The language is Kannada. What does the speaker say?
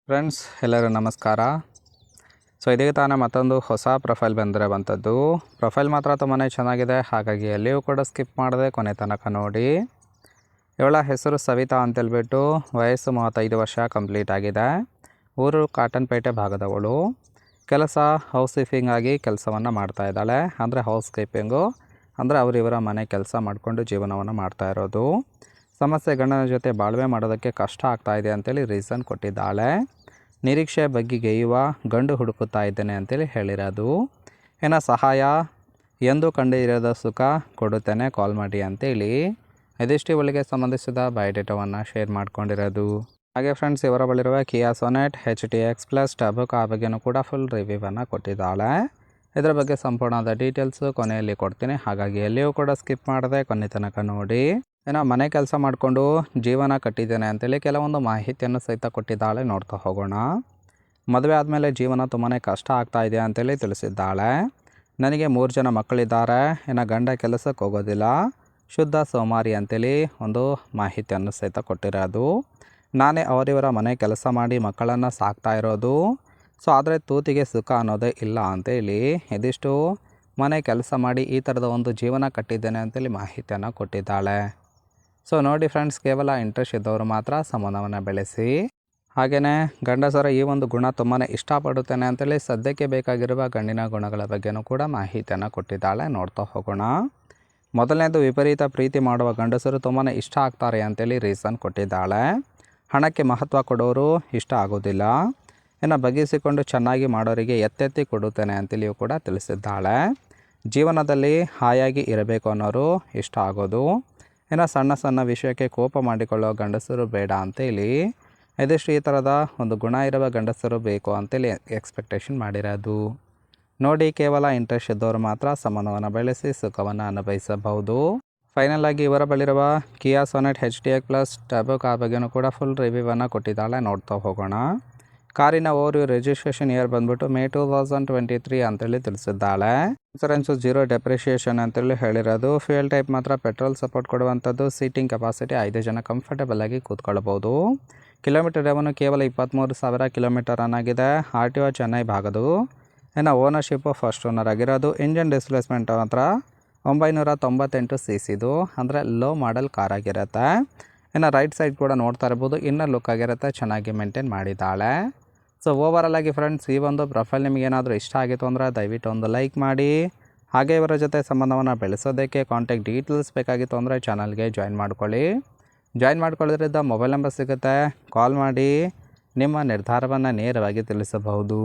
ಫ್ರೆಂಡ್ಸ್ ಎಲ್ಲರೂ ನಮಸ್ಕಾರ. ಇದೀಗ ತಾನೇ ಮತ್ತೊಂದು ಹೊಸ ಪ್ರೊಫೈಲ್ ಬಂದಿರುವಂಥದ್ದು. ಪ್ರೊಫೈಲ್ ಮಾತ್ರ ತುಂಬಾ ಚೆನ್ನಾಗಿದೆ, ಹಾಗಾಗಿ ಎಲ್ಲಿಯೂ ಕೂಡ ಸ್ಕಿಪ್ ಮಾಡದೆ ಕೊನೆ ತನಕ ನೋಡಿ. ಇವಳ ಹೆಸರು ಸವಿತಾ ಅಂತೇಳ್ಬಿಟ್ಟು, ವಯಸ್ಸು 35 ವರ್ಷ ಕಂಪ್ಲೀಟ್ ಆಗಿದೆ. ಊರು ಕಾಟನ್ಪೇಟೆ ಭಾಗದವಳು. ಕೆಲಸ ಹೌಸ್ ಕೀಪಿಂಗ್ ಆಗಿ ಕೆಲಸವನ್ನು ಮಾಡ್ತಾ ಇದ್ದಾಳೆ. ಅಂದರೆ ಹೌಸ್ ಕೀಪಿಂಗು ಅಂದರೆ ಅವರಿವರ ಮನೆ ಕೆಲಸ ಮಾಡಿಕೊಂಡು ಜೀವನವನ್ನು ಮಾಡ್ತಾ ಇರೋದು. ಸಮಸ್ಯೆ ಗಂಡನ ಜೊತೆ ಬಾಳ್ವೆ ಮಾಡೋದಕ್ಕೆ ಕಷ್ಟ ಆಗ್ತಾಯಿದೆ ಅಂತೇಳಿ ರೀಸನ್ ಕೊಟ್ಟಿದ್ದಾಳೆ. ನಿರೀಕ್ಷೆ ಬಗ್ಗೆಗೆಯುವ ಗಂಡು ಹುಡುಕುತ್ತಾ ಇದ್ದೇನೆ ಅಂತೇಳಿ ಹೇಳಿರೋದು. ಏನೋ ಸಹಾಯ ಎಂದು ಕಂಡು ಇರೋದ ಸುಖ ಕೊಡುತ್ತೇನೆ, ಕಾಲ್ ಮಾಡಿ ಅಂತೇಳಿ ಇದಿಷ್ಟು ಇವಳಿಗೆ ಸಂಬಂಧಿಸಿದ ಬಯೋಡೇಟಾವನ್ನು ಶೇರ್ ಮಾಡ್ಕೊಂಡಿರೋದು. ಹಾಗೆ ಫ್ರೆಂಡ್ಸ್, ಇವರ ಬಳಿರುವ ಕಿಯಾ ಸೊನೆಟ್ HTX+ ಟಬುಕ್ ಆ ಬಗ್ಗೆನೂ ಕೂಡ ಫುಲ್ ರಿವ್ಯೂವನ್ನು ಕೊಟ್ಟಿದ್ದಾಳೆ. ಇದರ ಬಗ್ಗೆ ಸಂಪೂರ್ಣವಾದ ಡೀಟೇಲ್ಸು ಕೊನೆಯಲ್ಲಿ ಕೊಡ್ತೀನಿ, ಹಾಗಾಗಿ ಎಲ್ಲಿಯೂ ಕೂಡ ಸ್ಕಿಪ್ ಮಾಡದೆ ಕೊನೆ ತನಕ ನೋಡಿ. ಏನೋ ಮನೆ ಕೆಲಸ ಮಾಡಿಕೊಂಡು ಜೀವನ ಕಟ್ಟಿದ್ದೇನೆ ಅಂತೇಳಿ ಕೆಲವೊಂದು ಮಾಹಿತಿಯನ್ನು ಸಹಿತ ಕೊಟ್ಟಿದ್ದಾಳೆ. ನೋಡ್ತಾ ಹೋಗೋಣ. ಮದುವೆ ಆದಮೇಲೆ ಜೀವನ ತುಂಬಾ ಕಷ್ಟ ಆಗ್ತಾ ಇದೆ ಅಂತೇಳಿ ತಿಳಿಸಿದ್ದಾಳೆ. ನನಗೆ 3 ಜನ ಮಕ್ಕಳಿದ್ದಾರೆ. ಇನ್ನು ಗಂಡ ಕೆಲಸಕ್ಕೆ ಹೋಗೋದಿಲ್ಲ, ಶುದ್ಧ ಸೋಮಾರಿ ಅಂತೇಳಿ ಒಂದು ಮಾಹಿತಿಯನ್ನು ಸಹಿತ ಕೊಟ್ಟಿರೋದು. ನಾನೇ ಅವರಿವರ ಮನೆ ಕೆಲಸ ಮಾಡಿ ಮಕ್ಕಳನ್ನು ಸಾಕ್ತಾ ಇರೋದು. ಆದರೆ ತೂತಿಗೆ ಸುಖ ಅನ್ನೋದೇ ಇಲ್ಲ ಅಂತೇಳಿ ಇದಿಷ್ಟು ಮನೆ ಕೆಲಸ ಮಾಡಿ ಈ ಥರದ ಒಂದು ಜೀವನ ಕಟ್ಟಿದ್ದೇನೆ ಅಂತೇಳಿ ಮಾಹಿತಿಯನ್ನು ಕೊಟ್ಟಿದ್ದಾಳೆ. ನೋಡಿ ಫ್ರೆಂಡ್ಸ್, ಕೇವಲ ಇಂಟ್ರೆಸ್ಟ್ ಇದ್ದವರು ಮಾತ್ರ ಸಂಬಂಧವನ್ನು ಬೆಳೆಸಿ. ಹಾಗೆಯೇ ಗಂಡಸರ ಈ ಒಂದು ಗುಣ ತುಂಬಾ ಇಷ್ಟಪಡುತ್ತೇನೆ ಅಂತೇಳಿ ಸದ್ಯಕ್ಕೆ ಬೇಕಾಗಿರುವ ಗಂಡಿನ ಗುಣಗಳ ಬಗ್ಗೆನೂ ಕೂಡ ಮಾಹಿತಿಯನ್ನು ಕೊಟ್ಟಿದ್ದಾಳೆ. ನೋಡ್ತಾ ಹೋಗೋಣ. ಮೊದಲನೇದು, ವಿಪರೀತ ಪ್ರೀತಿ ಮಾಡುವ ಗಂಡಸರು ತುಂಬಾ ಇಷ್ಟ ಆಗ್ತಾರೆ ಅಂತೇಳಿ ರೀಸನ್ ಕೊಟ್ಟಿದ್ದಾಳೆ. ಹಣಕ್ಕೆ ಮಹತ್ವ ಕೊಡೋರು ಇಷ್ಟ ಆಗೋದಿಲ್ಲ. ಇನ್ನು ಬಗ್ಗಿಸಿಕೊಂಡು ಚೆನ್ನಾಗಿ ಮಾಡೋರಿಗೆ ಎತ್ತೆತ್ತಿ ಕೊಡುತ್ತೇನೆ ಅಂತೇಳಿಯೂ ಕೂಡ ತಿಳಿಸಿದ್ದಾಳೆ. ಜೀವನದಲ್ಲಿ ಹಾಯಾಗಿ ಇರಬೇಕು ಅನ್ನೋರು ಇಷ್ಟ ಆಗೋದು. ಇನ್ನು ಸಣ್ಣ ಸಣ್ಣ ವಿಷಯಕ್ಕೆ ಕೋಪ ಮಾಡಿಕೊಳ್ಳೋ ಗಂಡಸರು ಬೇಡ ಅಂತೇಳಿ ಇದಿಷ್ಟು ಈ ಥರದ ಒಂದು ಗುಣ ಇರುವ ಗಂಡಸರು ಬೇಕು ಅಂತೇಳಿ ಎಕ್ಸ್ಪೆಕ್ಟೇಷನ್ ಮಾಡಿರೋದು. ನೋಡಿ, ಕೇವಲ ಇಂಟ್ರೆಸ್ಟ್ ಇದ್ದವರು ಮಾತ್ರ ಸಂಬಂಧವನ್ನು ಬೆಳೆಸಿ ಸುಖವನ್ನು ಅನುಭವಿಸಬಹುದು. ಫೈನಲ್ ಆಗಿ ಇವರ ಬಳಿರುವ ಕಿಯಾ ಸೊನೆಟ್ HTX+ ಟಬುಕ್ ಆ ಬಗ್ಗೆನೂ ಕೂಡ ಫುಲ್ ರಿವ್ಯೂವನ್ನು ಕೊಟ್ಟಿದ್ದಾಳೆ. ನೋಡ್ತಾ ಹೋಗೋಣ. ಕಾರಿನ ಓವರ್ ರಿಜಿಸ್ಟ್ರೇಷನ್ ಇಯರ್ ಬಂದ್ಬಿಟ್ಟು May 2023 ಅಂತೇಳಿ ತಿಳಿಸಿದ್ದಾಳೆ. ಇನ್ಸೂರೆನ್ಸು 0 ಡೆಪ್ರಿಷಿಯೇಷನ್ ಅಂತೇಳಿ ಹೇಳಿರೋದು. ಫ್ಯೂಯಲ್ ಟೈಪ್ ಮಾತ್ರ ಪೆಟ್ರೋಲ್ ಸಪೋರ್ಟ್ ಕೊಡುವಂಥದ್ದು. ಸೀಟಿಂಗ್ ಕೆಪಾಸಿಟಿ 5 ಜನ ಕಂಫರ್ಟೇಬಲ್ ಆಗಿ ಕೂತ್ಕೊಳ್ಬೋದು. ಕಿಲೋಮೀಟರ್ ರೆವೆನ್ಯೂ ಕೇವಲ 23,000 ಕಿಲೋಮೀಟರ್ ರನ್ ಆಗಿದೆ. RTO ಚೆನ್ನೈ ಭಾಗದು. ಇನ್ನು ಓನರ್ಶಿಪ್ಪು ಫಸ್ಟ್ ಓನರ್ ಆಗಿರೋದು. ಇಂಜನ್ ಡಿಸ್ಪ್ಲೇಸ್ಮೆಂಟ್ ಮಾತ್ರ 998 cc ಅಂದರೆ ಲೋ ಮಾಡೆಲ್ ಕಾರ್ ಆಗಿರುತ್ತೆ. ಇನ್ನು ರೈಟ್ ಸೈಡ್ ಕೂಡ ನೋಡ್ತಾ ಇರ್ಬೋದು, ಇನ್ನರ್ ಲುಕ್ ಆಗಿರುತ್ತೆ, ಚೆನ್ನಾಗಿ ಮೇಂಟೈನ್ ಮಾಡಿದ್ದಾಳೆ. ಓವರಾಲ್ ಆಗಿ ಫ್ರೆಂಡ್ಸ್, ಈ ಒಂದು ಪ್ರೊಫೈಲ್ ನಿಮಗೇನಾದರೂ ಇಷ್ಟ ಆಗಿತ್ತು ಅಂದರೆ ದಯವಿಟ್ಟು ಒಂದು ಲೈಕ್ ಮಾಡಿ. ಹಾಗೆ ಇವರ ಜೊತೆ ಸಂಬಂಧವನ್ನು ಬೆಳೆಸೋದಕ್ಕೆ ಕಾಂಟ್ಯಾಕ್ಟ್ ಡೀಟೇಲ್ಸ್ ಬೇಕಾಗಿತ್ತು ಅಂದರೆ ಚಾನಲ್ಗೆ ಜಾಯಿನ್ ಮಾಡ್ಕೊಳ್ಳಿ. ಜಾಯಿನ್ ಮಾಡ್ಕೊಳ್ಳೋದ್ರಿಂದ ಮೊಬೈಲ್ ನಂಬರ್ ಸಿಗುತ್ತೆ, ಕಾಲ್ ಮಾಡಿ ನಿಮ್ಮ ನಿರ್ಧಾರವನ್ನು ನೇರವಾಗಿ ತಿಳಿಸಬಹುದು.